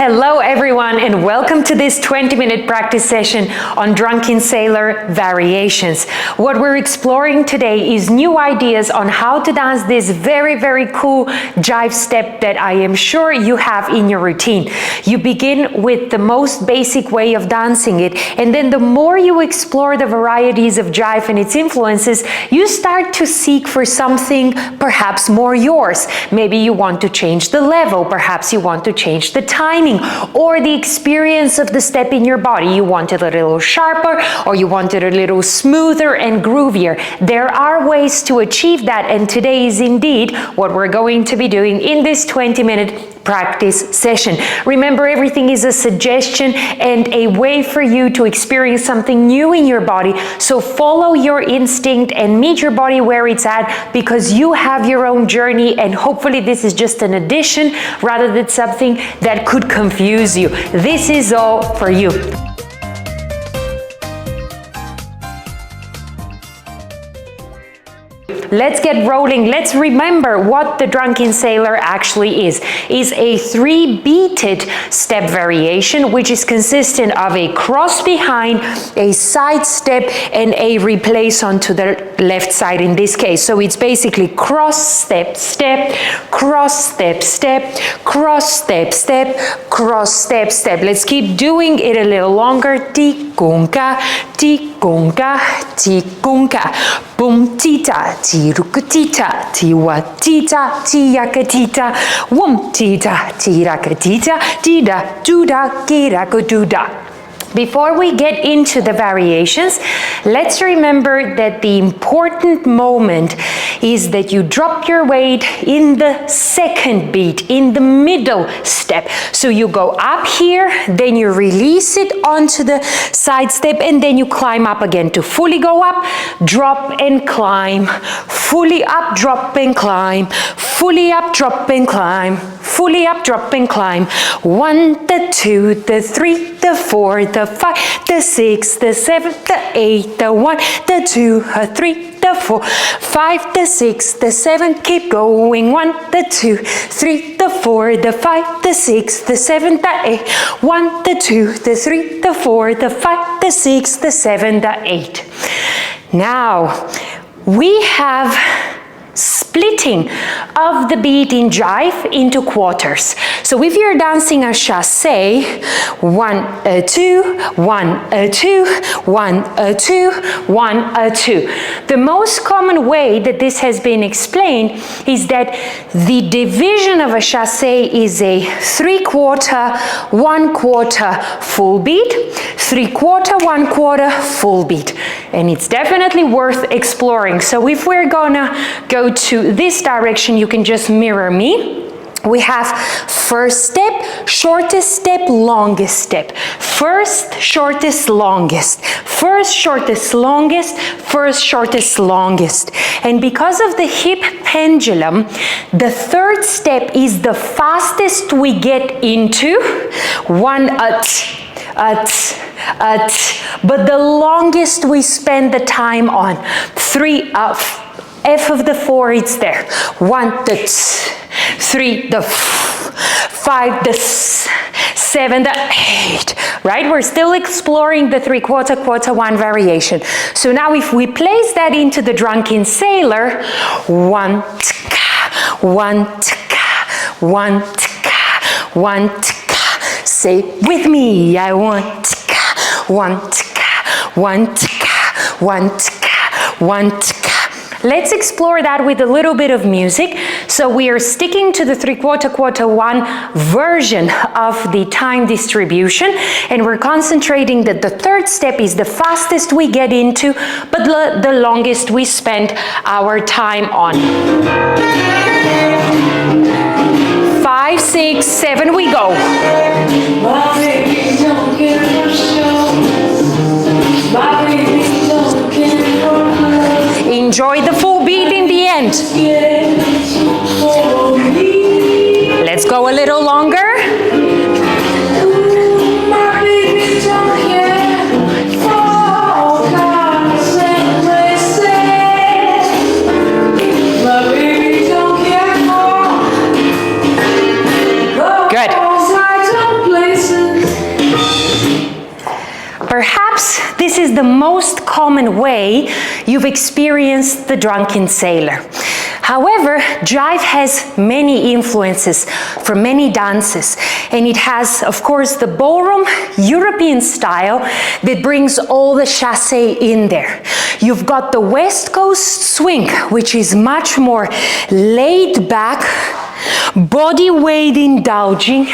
Hello everyone and welcome to this 20-minute practice session on Drunken Sailor variations. What we're exploring today is new ideas on how to dance this very cool jive step that I am sure you have in your routine. You begin with the most basic way of dancing it, and then the more you explore the varieties of jive and its influences, you start to seek for something perhaps more yours. Maybe you want to change the level, perhaps you want to change the timing or the experience of the step in your body. You want it a little sharper or you want it a little smoother and groovier. There are ways to achieve that, and today is indeed what we're going to be doing in this 20-minute practice session. Remember, everything is a suggestion and a way for you to experience something new in your body. So follow your instinct and meet your body where it's at, because you have your own journey, and hopefully this is just an addition rather than something that could confuse you. This is all for you. Let's get rolling. Let's remember what the Drunken Sailor actually is a 3-beated step variation, which is consistent of a cross behind, a side step, and a replace onto the left side in this case. So it's basically cross, step, step, cross, step, step, cross, step, step, cross, step, step. Let's keep doing it a little longer. Tikunka, tikunka, tikunka. Boom tita, tirukatita, tiwatita, tiyakatita, wum tita, tirakatita, tida, duda, kirakududa. Before we get into the variations, let's remember that the important moment is that you drop your weight in the second beat, in the middle step. So you go up here, then you release it onto the side step, and then you climb up again to fully go up, drop and climb, fully up, drop and climb, fully up, drop and climb, fully up, drop and climb. 1, the 2, the 3, the 4, the 5, the 6, the 7, the 8, the 1, the 2, the 3, the 4, 5, the 6, the 7, keep going. 1, the 2, 3, the 4, the 5, the 6, the 7, the 8, 1, the 2, the 3, the 4, the 5, the 6, the 7, the 8. Now, we have splitting of the beat in jive into quarters. So if you're dancing a chassé, 1, 2, 1, 2, 1, 2, 1, 2. The most common way that this has been explained is that the division of a chassé is a 3/4, 1/4 full beat, 3/4, 1/4 full beat. And it's definitely worth exploring. So if we're gonna go to this direction, you can just mirror me. We have first step, shortest step, longest step. First, shortest, longest. First, shortest, longest. First, shortest, longest. And because of the hip pendulum, the third step is the fastest we get into. 1 but the longest we spend the time on. 3 F of the 4, it's there. 1, the 3, the 5, the 7, the 8, right? We're still exploring the 3/4, 1/4 variation. So now if we place that into the Drunken Sailor, 1, 1, 1, 1, say with me, I want 1, 1, 1, 1. Let's explore that with a little bit of music. So we are sticking to the 3/4, 1/4 version of the time distribution, and we're concentrating that the third step is the fastest we get into, but the longest we spend our time on. 5, 6, 7, we go. Enjoy the full beat in the end. Let's go a little longer. Good. this is the most common way you've experienced the drunken sailor. However, jive has many influences from many dances, and it has, of course, the ballroom European style that brings all the chassé in there. You've got the West Coast swing, which is much more laid back, body weight indulging,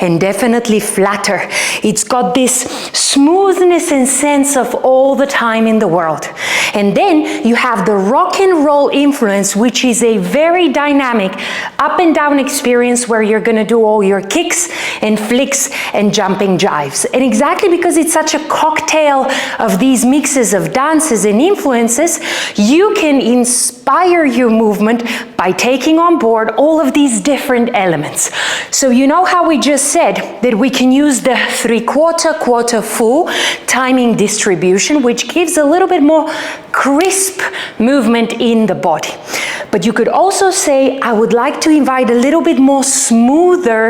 and definitely flatter. It's got this smoothness and sense of all the time in the world. And then you have the rock and roll influence, which is a very dynamic up and down experience where you're going to do all your kicks and flicks and jumping jives. And exactly because it's such a cocktail of these mixes of dances and influences, you can inspire your movement by taking on board all of these different elements. So you know how we just said that we can use the 3/4, quarter, full timing distribution, which gives a little bit more crisp movement in the body. But you could also say, I would like to invite a little bit more smoother,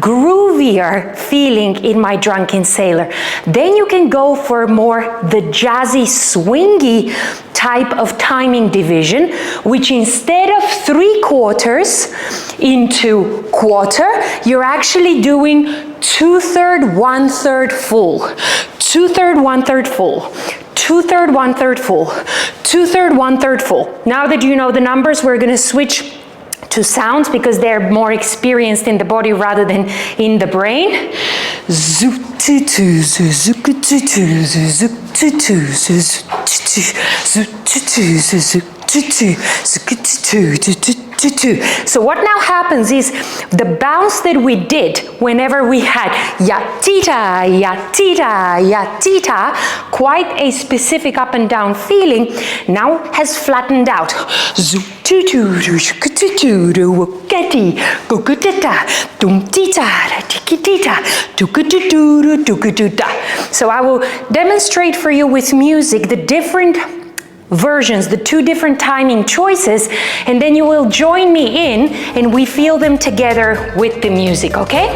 groovier feeling in my drunken sailor. Then you can go for more the jazzy, swingy type of timing division, which instead of 3/4 into quarter, you're actually doing 2/3, 1/3 full, 2/3, 1/3 full, 2/3, 1/3 full, 2/3, 1/3 full. Now that you know the numbers, we're going to switch to sounds because they're more experienced in the body rather than in the brain. So what now happens is the bounce that we did whenever we had ya-tita, ya-tita, ya-tita, quite a specific up and down feeling, now has flattened out. So I will demonstrate for you with music the different versions, the two different timing choices, and then you will join me in and we feel them together with the music, okay?